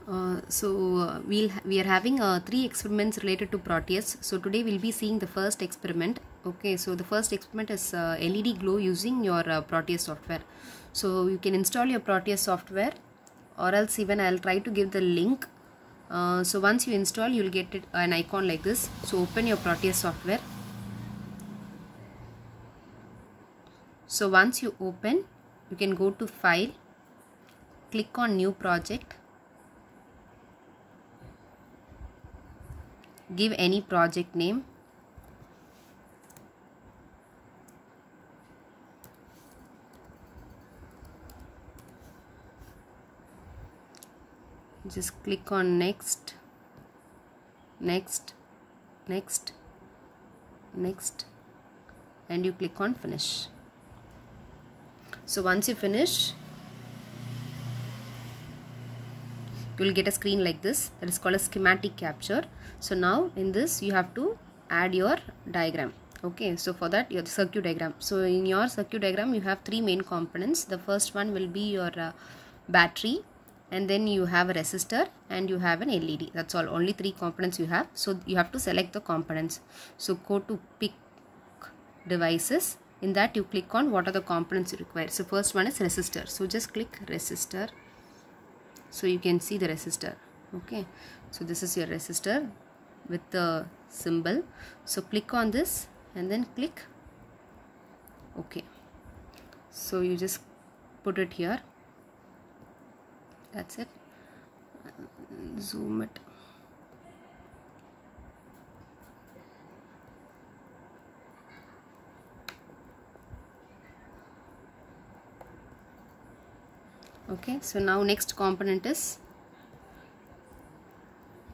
We are having three experiments related to Proteus. So today we'll be seeing the first experiment. Okay, so the first experiment is LED glow using your Proteus software. So you can install your Proteus software, or else even I'll try to give the link. So once you install, you'll get an icon like this. So open your Proteus software. So once you open, you can go to File, click on New Project. Give any project name. Just click on next, next, next, next, and you click on finish. So once you finish, you will get a screen like this that is called a schematic capture. So now in this you have to add your diagram. Okay, so for that your circuit diagram. So in your circuit diagram you have three main components. The first one will be your battery, and then you have a resistor and you have an LED. That's all, only three components you have. So you have to select the components. So go to pick devices. In that you click on what are the components you require. So first one is resistor. So just click resistor. So you can see the resistor. Okay, so this is your resistor with the symbol. So click on this and then click OK. So you just put it here. That's it. Zoom it. Okay, so now next component is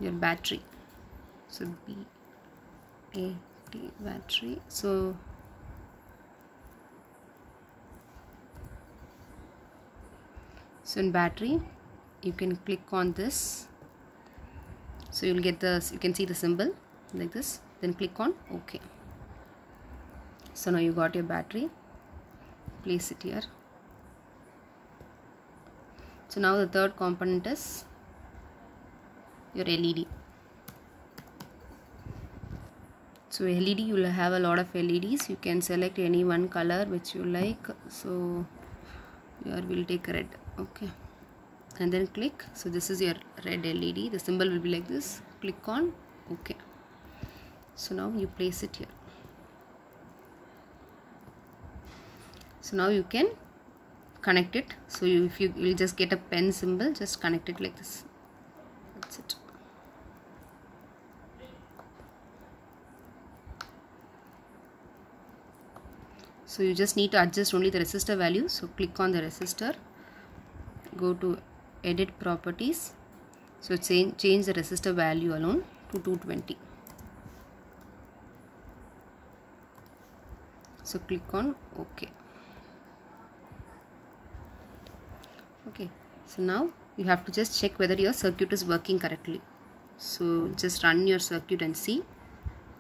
your battery. So BAT battery. So in battery you can click on this. So you'll get you can see the symbol like this, then click on OK. So now you got your battery. Place it here. So now the third component is your LED. So LED, you will have a lot of LEDs. You can select any one color which you like. So here we'll take red. Okay, and then click. So this is your red LED. The symbol will be like this. Click on OK. So now you place it here. So now you can connect it. So if you will just get a pen symbol, just connect it like this. That's it. So you just need to adjust only the resistor value. So click on the resistor, go to edit properties. So change the resistor value alone to 220. So click on OK. Okay, so now you have to just check whether your circuit is working correctly. So just run your circuit and see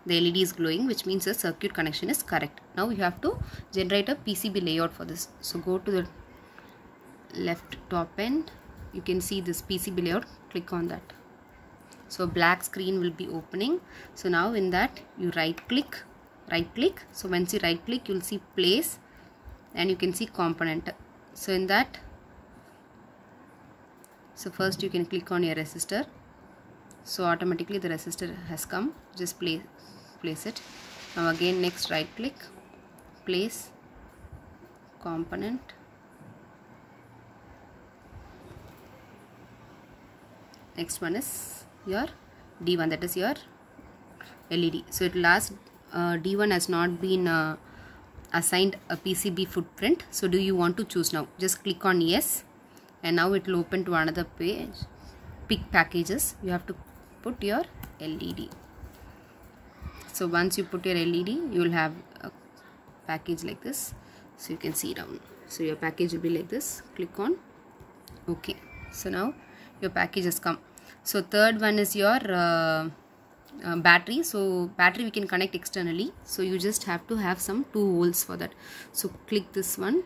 the LED is glowing, which means the circuit connection is correct. Now you have to generate a PCB layout for this. So go to the left top end. You can see this PCB layout. Click on that. So black screen will be opening. So now in that you right click. So once you right click, you will see place and you can see component. So in that, so first you can click on your resistor. So automatically the resistor has come. Just place it. Now again next right click, place component. Next one is your D1, that is your LED. So it last D1 has not been assigned a PCB footprint. So do you want to choose now? Just click on yes. And now it will open to another page. Pick packages. You have to put your LED. So once you put your LED, you will have a package like this. So you can see down. So your package will be like this. Click on OK. So now your package has come. So third one is your battery. So battery we can connect externally. So you just have to have some 2 holes for that. So click this one.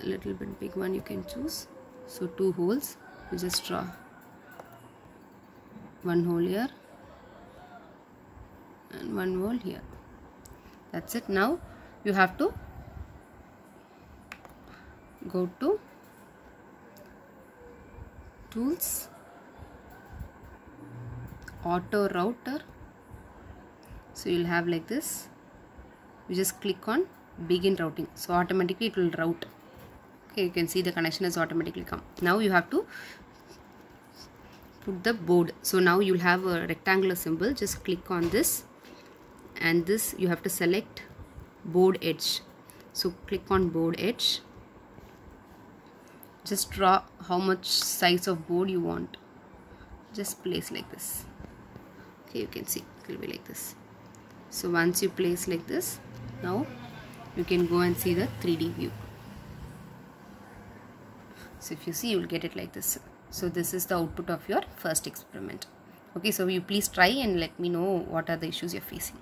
A little bit big one you can choose. So 2 holes, you just draw. one hole here and one hole here. That's it. Now you have to go to tools, auto router. So you'll have like this. You just click on begin routing, so automatically it will route. Okay, you can see the connection has automatically come. Now you have to put the board. So now you'll have a rectangular symbol. Just click on this, and this you have to select board edge. So click on board edge. Just draw how much size of board you want. Just place like this. Okay, you can see it will be like this. So once you place like this, now you can go and see the 3D view. So if you see, you will get it like this. So this is the output of your first experiment. Okay, so you please try and let me know what are the issues you're facing.